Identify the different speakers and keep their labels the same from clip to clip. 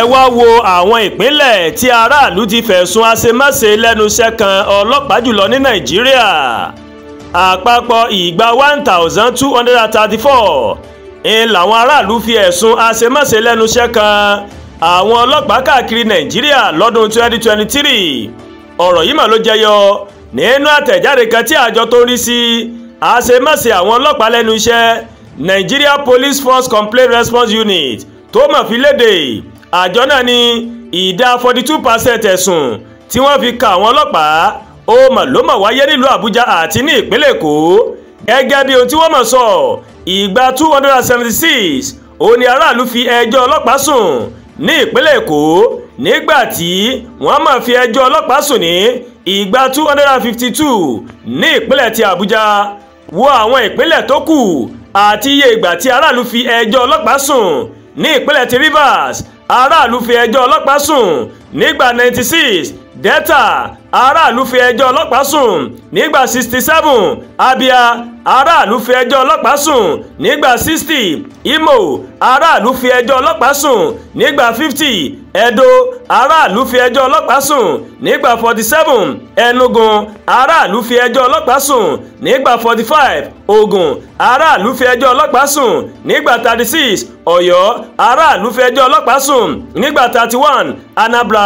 Speaker 1: ẹ wá wo àwọn ìpínlẹ̀ tí aráàlú ti fẹ̀sùn àṣemáṣe lẹ́nu iṣẹ́ kan ọlọ́pàá jùlọ ní Nàìjíríà. Àpapọ̀ ìgbà 1234 làwọn aráàlú fi ẹ̀sùn àṣemáṣe lẹ́nu iṣẹ́ kan àwọn ọlọ́pàá káàkiri Nàìjíríà lọ́dún 2023. Ọ̀rọ̀ yìí mà ló jẹyọ nínú àtẹ̀jáde kan tí àjọ tó ń rí sí àṣemáṣe àwọn ọlọ́pàá lẹ́nu iṣẹ́ Nigeria Police Force Complaint Response Unit tó mọ̀ fi léde. Àjọ náà ní ìdá 42% ẹ̀sùn tí wọ́n fi ka àwọn ọlọ́pàá ó mà ló mà wáyé nílùú Àbújá àti ní ìpínlẹ̀ Èkó. Gẹ́gẹ́ bí ohun tí wọ́n mọ̀ sọ, ìgbà 276 ó ní aráàlú fi ẹjọ́ ọlọ́pàá sùn ní ìpínlẹ̀ Èkó, nígbà tí wọ́n máa fi ẹjọ́ ọlọ́pàá sùn ní ìgbà 252 ní ìpínlẹ̀ ti Àbújá. Wo àwọn ìpínlẹ̀ tó kù àti iye ìgbà tí aráàlú fi ẹjọ́ ọlọ́pàá sùn. Ní ìpínlẹ̀ ti Rivers, aráàlú fi ẹjọ́ ọlọ́pàá sùn nígbà 96. Delta, aráàlú fi ẹjọ́ ọlọ́pàá sùn nígbà 67. Abia, aráàlú fi ẹjọ́ ọlọ́pàá sùn nígbà 60. Imo, aráàlú fi ẹjọ́ ọlọ́pàá sùn nígbà 50. Edo, aráàlú fi ẹjọ́ ọlọ́pàá sùn nígbà 47. Enugu, aráàlú fi ẹjọ́ ọlọ́pàá sùn nígbà 45. Ògùn, aráàlú fi ẹjọ́ ọlọ́pàá sùn nígbà 36. Ọ̀yọ́, aráàlú fi ẹjọ́ ọlọ́pàá sùn nígbà 31. Anambra,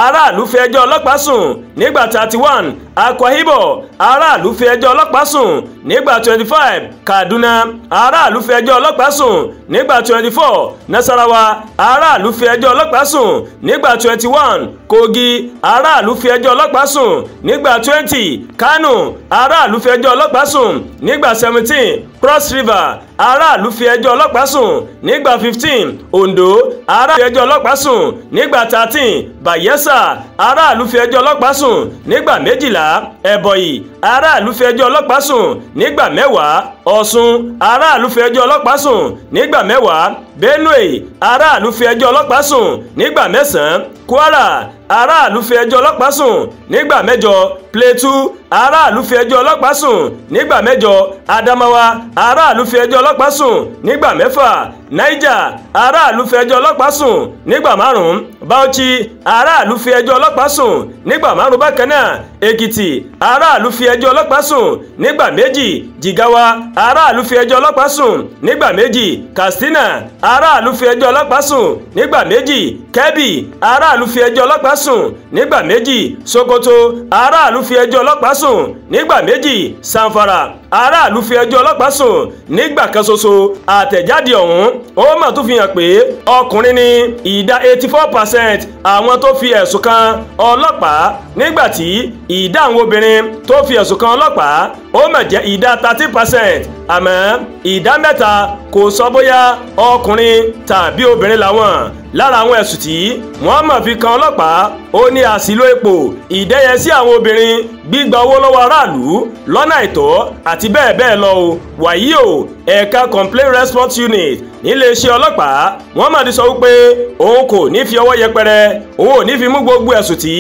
Speaker 1: aráàlú fi ẹjọ́ ọlọ́pàá sùn nígbà 31. Akwa Ibom, aráàlú fi ẹjọ́ ọlọ́pàá sùn nígbà 25. Kaduna, aráàlú fi ẹjọ́ ọlọ́pàá sùn nígbà 24. Nasarawa, aráàlú fi ẹjọ́ ọlọ́pàá sùn nígbà 21. Kogi, aráàlú fi ẹjọ́ ọlọ́pàá sùn nígbà 20. Kano, aráàlú fi ẹjọ́ ọlọ́pàá sùn nígbà 17. Cross River, aráàlú fi ẹjọ́ ọlọ́pàá sùn nígbà 15. Ondo, aráàlú fi ẹjọ́ ọlọ́pàá sùn nígbà 13. Bayelsa, aráàlú fi ẹjọ́ ọlọ́pàá sùn nígbà 12. Ebonyi, aráàlú fi ẹjọ́ ọlọ́pàá sùn nígbà 10. Ọ̀ṣun, aráàlú fi ẹjọ́ ọlọ́pàá sùn nígbà 10. Benue, aráàlú fi ẹjọ́ ọlọ́pàá sùn nígbà 9. Kwara, aráàlú fi ẹjọ́ ọlọ́pàá sùn nígbà 8. Plateau, aráàlú fi ẹjọ́ ọlọ́pàá sùn nígbà 8. Adamawa, aráàlú fi ẹjọ́ ọlọ́pàá sùn nígbà 6. Niger, aráàlú fi ẹjọ́ ọlọ́pàá sùn nígbà 5. Bauchi, aráàlú fi ẹjọ́ ọlọ́pàá sùn nígbà 5 bákan náà. Èkìtì, aráàlú fi ẹjọ́ ọlọ́pàá sùn nígbà 2. Jigawa, aráàlú fi ẹjọ́ ọlọ́pàá sùn nígbà 2. Katsina, aráàlú fi ẹjọ́ ọlọ́pàá sùn nígbà 2. Kebbi, aráàlú fi ẹjọ́ ọlọ́pàá sùn nígbà 2. Sokoto, aráàlú fi ẹjọ́ ọlọ́pàá sùn nígbà 2. Zamfara, aráàlú fi ẹjọ́ ọlọ́pàá sùn nígbà kan ṣoṣo. Àtẹ̀jáde ọ̀hún ó mà tún fi hàn pé ọkùnrin ní ìdá 84% àwọn tó fi ẹ̀sùn kan ọlọ́pàá, nígbàtí ìdá àwọn obìnrin tó fi ẹ̀sùn kan ọlọ́pàá ó mà jẹ́ ìdá 30%. Àmọ́ ìdá 3 kò sọ bóyá ọkùnrin tàbí obìnrin làwọn. Lára àwọn ẹ̀sùn tí wọ́n mà fi kan ọlọ́pàá ó ní àṣìlò epo, ìdẹ́yẹsí àwọn obìnrin, gbígba owó lọ́wọ́ aráàlú lọ́nà àìtọ́ àti bẹ́ẹ̀ bẹ́ẹ̀ lọ o. Wàyí o, ẹ̀ka Complaint Response Unit níléeṣẹ́ ọlọ́pàá wọ́n mà ti sọ wípé òun kò ní fi ọwọ́ yẹpẹrẹ, òun ò ní fi mú gbogbo ẹ̀sùn tí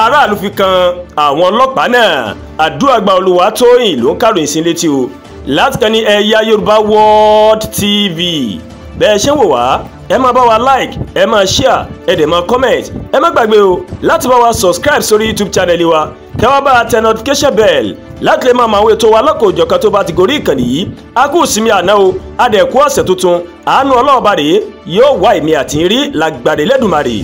Speaker 1: aráàlú fi kan àwọn ọlọ́pàá náà. Àdúràgbà Olúwatóyìn ló ń kàròyìn sí létí o láti kàn ní Ẹ̀yà Yorùbá World TV. Bẹ́ẹ̀ ṣe ń wò wá, ẹ máa bá wa like, ẹ máa share, ẹ dẹ̀ máa comment. Ẹ má gbàgbé o láti bá wa subscribe sórí YouTube channel wa, kẹ́ wá bá tẹ notification bell láti lè máa mọ àwọn ètò wa lọ́kọ̀ọ́jọ̀kan tó bá ti gorí ìkànnì yìí. A kú ìsinmi àná o, a dẹ̀ kú ọ̀sẹ̀ tuntun. Àánú Ọlọ́run bá rèé yóò wá èmi àti yín rí lágbàdé lẹ́dùnmarè.